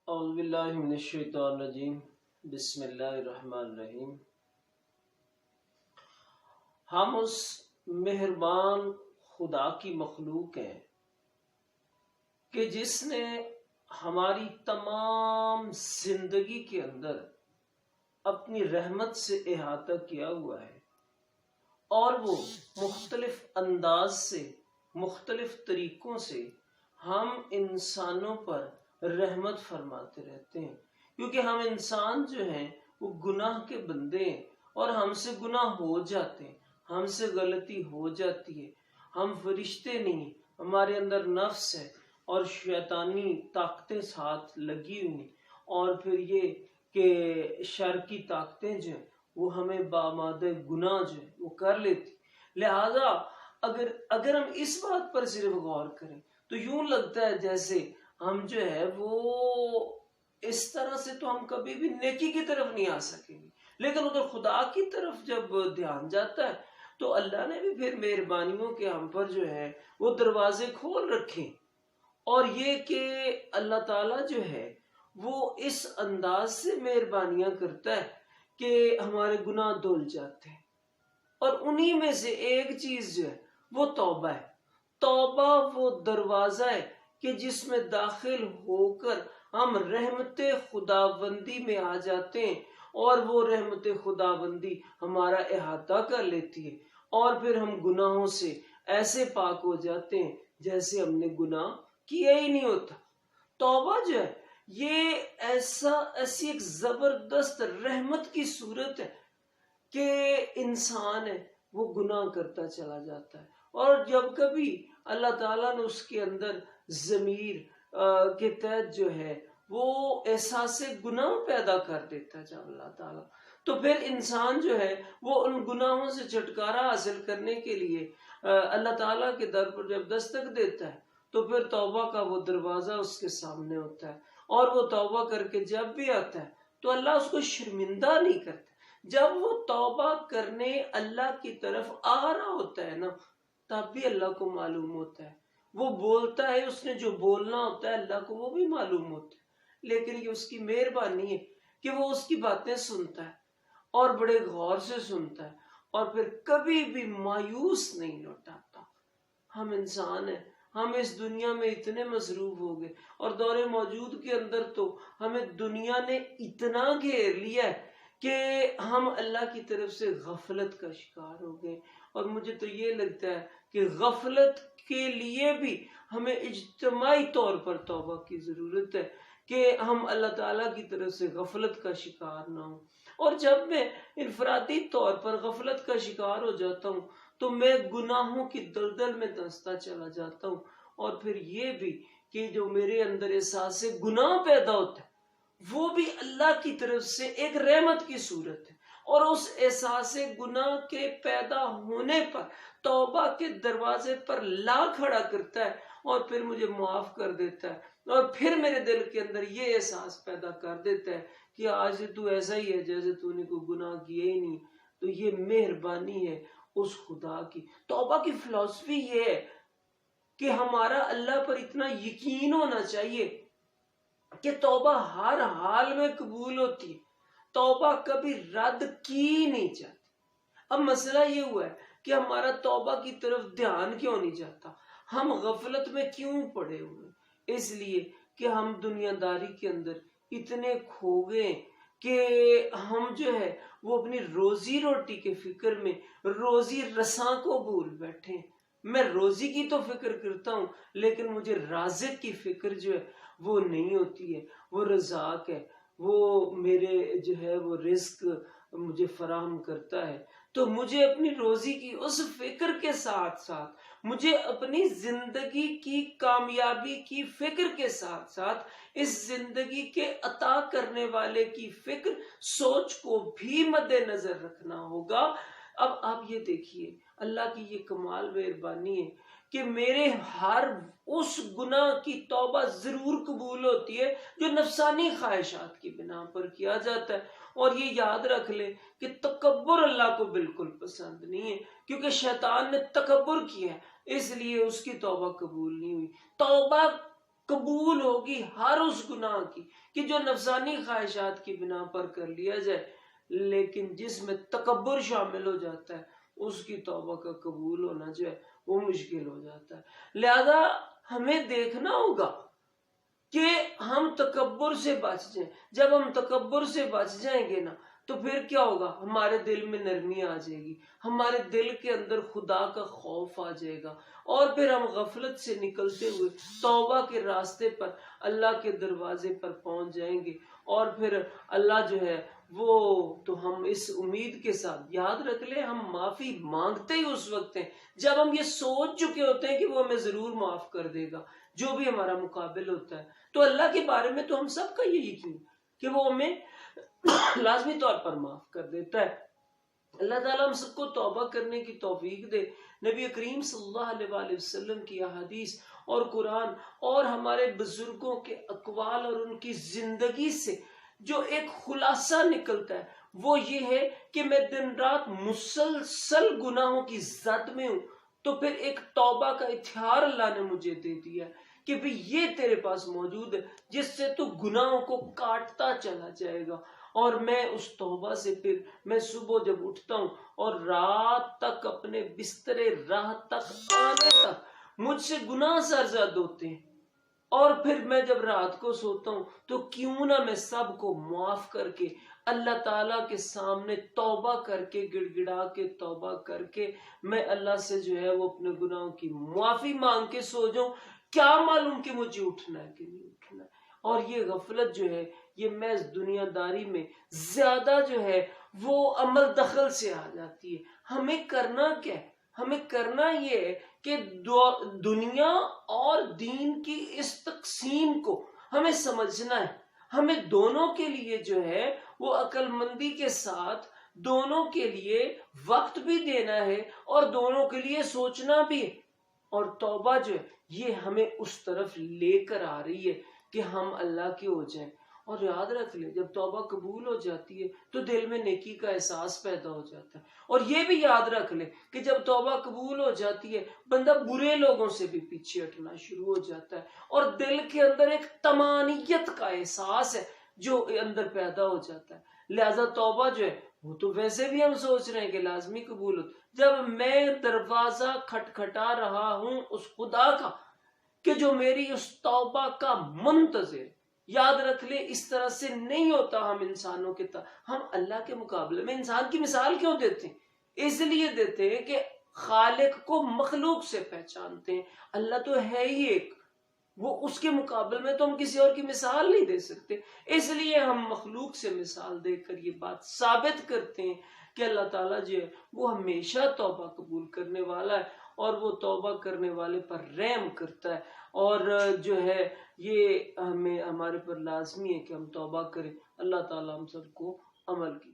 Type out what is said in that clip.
اعوذ باللہ من الشیطان الرجیم بسم اللہ الرحمن الرحیم۔ ہم اس مہربان خدا کی مخلوق ہیں کہ جس نے ہماری تمام زندگی کے اندر اپنی رحمت سے احاطہ کیا ہوا ہے، اور وہ مختلف انداز سے، مختلف طریقوں سے ہم انسانوں پر رحمت فرماتے رہتے ہیں، کیونکہ ہم انسان جو ہیں وہ گناہ کے بندے ہیں، اور ہم سے گناہ ہو جاتے ہیں، ہم سے غلطی ہو جاتی ہے۔ ہم فرشتے نہیں، ہمارے اندر نفس ہے اور شیطانی طاقتیں ساتھ لگی ہوئی ہیں، اور پھر یہ کہ شر کی طاقتیں جو ہیں وہ ہمیں بامادہ گناہ جو ہے وہ کر لیتی۔ لہذا اگر ہم اس بات پر صرف غور کریں تو یوں لگتا ہے جیسے ہم جو ہے وہ اس طرح سے تو ہم کبھی بھی نیکی کی طرف نہیں آ سکیں گے، لیکن ادھر خدا کی طرف جب دھیان جاتا ہے تو اللہ نے بھی پھر مہربانیوں کے ہم پر جو ہے وہ دروازے کھول رکھے، اور یہ کہ اللہ تعالیٰ جو ہے وہ اس انداز سے مہربانیاں کرتا ہے کہ ہمارے گناہ دھل جاتے ہیں، اور انہی میں سے ایک چیز جو ہے وہ توبہ ہے۔ توبہ وہ دروازہ ہے کہ جس میں داخل ہو کر ہم رحمت خداوندی میں آ جاتے ہیں، اور وہ رحمت خداوندی ہمارا احاطہ کر لیتی ہے، اور پھر ہم گناہوں سے ایسے پاک ہو جاتے ہیں جیسے ہم نے گناہ کیا ہی نہیں ہوتا۔ توبہ جو ہے یہ ایسی ایک زبردست رحمت کی صورت ہے کہ انسان ہے وہ گناہ کرتا چلا جاتا ہے، اور جب کبھی اللہ تعالیٰ نے اس کے اندر ضمیر کے تحت جو ہے وہ احساس گناہ پیدا کر دیتا ہے جب اللہ تعالیٰ، تو پھر انسان جو ہے وہ ان گناہوں سے چھٹکارا حاصل کرنے کے لیے اللہ تعالیٰ کے در پر جب دستک دیتا ہے تو پھر توبہ کا وہ دروازہ اس کے سامنے ہوتا ہے، اور وہ توبہ کر کے جب بھی آتا ہے تو اللہ اس کو شرمندہ نہیں کرتا۔ جب وہ توبہ کرنے اللہ کی طرف آ رہا ہوتا ہے نا، تب بھی اللہ کو معلوم ہوتا ہے، وہ بولتا ہے، اس نے جو بولنا ہوتا ہے اللہ کو وہ بھی معلوم ہوتا ہے، لیکن یہ اس کی مہربانی ہے کہ وہ اس کی باتیں سنتا ہے، اور بڑے غور سے سنتا ہے، اور پھر کبھی بھی مایوس نہیں لوٹاتا۔ ہم انسان ہیں، ہم اس دنیا میں اتنے مصروف ہو گئے، اور دور موجود کے اندر تو ہمیں دنیا نے اتنا گھیر لیا ہے کہ ہم اللہ کی طرف سے غفلت کا شکار ہو گئے۔ اور مجھے تو یہ لگتا ہے کہ غفلت کے لیے بھی ہمیں اجتماعی طور پر توبہ کی ضرورت ہے کہ ہم اللہ تعالیٰ کی طرف سے غفلت کا شکار نہ ہوں۔ اور جب میں انفرادی طور پر غفلت کا شکار ہو جاتا ہوں تو میں گناہوں کی دلدل میں دھنستا چلا جاتا ہوں، اور پھر یہ بھی کہ جو میرے اندر احساس گناہ پیدا ہوتا ہے وہ بھی اللہ کی طرف سے ایک رحمت کی صورت ہے، اور اس احساس گناہ کے پیدا ہونے پر توبہ کے دروازے پر لا کھڑا کرتا ہے، اور پھر مجھے معاف کر دیتا ہے، اور پھر میرے دل کے اندر یہ احساس پیدا کر دیتا ہے کہ آج سے تو ایسا ہی ہے جیسے تو نے کوئی گناہ کیے ہی نہیں۔ تو یہ مہربانی ہے اس خدا کی۔ توبہ کی فلسفی یہ ہے کہ ہمارا اللہ پر اتنا یقین ہونا چاہیے کہ توبہ ہر حال میں قبول ہوتی ہے، توبہ کبھی رد کی نہیں جاتی۔ اب مسئلہ یہ ہوا ہے کہ ہمارا توبہ کی طرف دھیان کیوں نہیں جاتا، ہم غفلت میں کیوں پڑے ہوئے؟ اس لیے کہ ہم دنیا داری کے اندر اتنے کھو گئے کہ ہم جو ہے وہ اپنی روزی روٹی کے فکر میں روزی رساں کو بھول بیٹھے ہیں۔ میں روزی کی تو فکر کرتا ہوں، لیکن مجھے رازق کی فکر جو ہے وہ نہیں ہوتی ہے۔ وہ رزاق ہے، وہ میرے جو ہے وہ رزق مجھے فراہم کرتا ہے، تو مجھے اپنی روزی کی اس فکر کے ساتھ ساتھ، مجھے اپنی زندگی کی کامیابی کی فکر کے ساتھ ساتھ اس زندگی کے عطا کرنے والے کی فکر، سوچ کو بھی مد نظر رکھنا ہوگا۔ اب آپ یہ دیکھیے اللہ کی یہ کمال مہربانی ہے کہ میرے ہر اس گناہ کی توبہ ضرور قبول ہوتی ہے جو نفسانی خواہشات کی بنا پر کیا جاتا ہے، اور یہ یاد رکھ لے کہ تکبر اللہ کو بالکل پسند نہیں ہے، کیونکہ شیطان نے تکبر کیا ہے، اس لیے اس کی توبہ قبول نہیں ہوئی۔ توبہ قبول ہوگی ہر اس گناہ کی کہ جو نفسانی خواہشات کی بنا پر کر لیا جائے، لیکن جس میں تکبر شامل ہو جاتا ہے اس کی توبہ کا قبول ہونا جو ہے وہ مشکل ہو جاتا ہے۔ لہذا ہمیں دیکھنا ہوگا کہ ہم تکبر سے بچ جائیں۔ جب ہم تکبر سے بچ جائیں گے نا تو پھر کیا ہوگا، ہمارے دل میں نرمی آ جائے گی، ہمارے دل کے اندر خدا کا خوف آ جائے گا، اور پھر ہم غفلت سے نکلتے ہوئے توبہ کے راستے پر اللہ کے دروازے پر پہنچ جائیں گے۔ اور پھر اللہ جو ہے وہ تو ہم اس امید کے ساتھ یاد رکھ لیں، ہم معافی مانگتے ہی اس وقت ہیں جب ہم یہ سوچ چکے ہوتے ہیں کہ وہ ہمیں ضرور معاف کر دے گا جو بھی ہمارا مقابل ہوتا ہے۔ تو اللہ کے بارے میں تو ہم سب کا یہ یقین کہ وہ ہمیں لازمی طور پر معاف کر دیتا ہے۔ اللہ تعالیٰ ہم سب کو توبہ کرنے کی توفیق دے۔ نبی کریم صلی اللہ علیہ وآلہ وسلم کی احادیث اور قرآن اور ہمارے بزرگوں کے اقوال اور ان کی زندگی سے جو ایک خلاصہ نکلتا ہے وہ یہ ہے کہ میں دن رات مسلسل گناہوں کی زد میں ہوں، تو پھر ایک توبہ کا اتحار اللہ نے مجھے دے دیا کہ بھی یہ تیرے پاس موجود ہے جس سے تو گناہوں کو کاٹتا چلا جائے گا۔ اور میں اس توبہ سے پھر میں صبح جب اٹھتا ہوں اور رات تک اپنے بستر راہ تک آنے تک مجھ سے گناہ سرزد ہوتے ہیں، اور پھر میں جب رات کو سوتا ہوں تو کیوں نہ میں سب کو معاف کر کے اللہ تعالیٰ کے سامنے توبہ کر کے گڑ گڑا کے توبہ کر کے میں اللہ سے جو ہے وہ اپنے گناہوں کی معافی مانگ کے سو جاؤں۔ کیا معلوم کہ مجھے اٹھنا ہے کہ نہیں اٹھنا ہے۔ اور یہ غفلت جو ہے یہ محض دنیا داری میں زیادہ جو ہے وہ عمل دخل سے آ جاتی ہے۔ ہمیں کرنا کیا ہے؟ ہمیں کرنا یہ ہے کہ دنیا اور دین کی اس تقسیم کو ہمیں سمجھنا ہے۔ ہمیں دونوں کے لیے جو ہے وہ عقل مندی کے ساتھ دونوں کے لیے وقت بھی دینا ہے اور دونوں کے لیے سوچنا بھی ہے۔ اور توبہ جو ہے یہ ہمیں اس طرف لے کر آ رہی ہے کہ ہم اللہ کے ہو جائیں۔ اور یاد رکھ لیں جب توبہ قبول ہو جاتی ہے تو دل میں نیکی کا احساس پیدا ہو جاتا ہے۔ اور یہ بھی یاد رکھ لیں کہ جب توبہ قبول ہو جاتی ہے بندہ برے لوگوں سے بھی پیچھے ہٹنا شروع ہو جاتا ہے، اور دل کے اندر ایک طمانینت کا احساس ہے جو اندر پیدا ہو جاتا ہے۔ لہذا توبہ جو ہے وہ تو ویسے بھی ہم سوچ رہے ہیں کہ لازمی قبول ہو۔ جب میں دروازہ کھٹکھٹا رہا ہوں اس خدا کا کہ جو میری اس توبہ کا منتظر، یاد رکھ لے اس طرح سے نہیں ہوتا۔ ہم انسانوں کے ہم اللہ کے مقابلے میں انسان کی مثال کیوں دیتے ہیں؟ اس لیے دیتے ہیں کہ خالق کو مخلوق سے پہچانتے ہیں۔ اللہ تو ہے ہی ایک، وہ اس کے مقابلے میں تو ہم کسی اور کی مثال نہیں دے سکتے، اس لیے ہم مخلوق سے مثال دے کر یہ بات ثابت کرتے ہیں کہ اللہ تعالیٰ جو ہے وہ ہمیشہ توبہ قبول کرنے والا ہے، اور وہ توبہ کرنے والے پر رحم کرتا ہے۔ اور جو ہے یہ ہمارے پر لازمی ہے کہ ہم توبہ کریں۔ اللہ تعالیٰ ہم سب کو عمل کی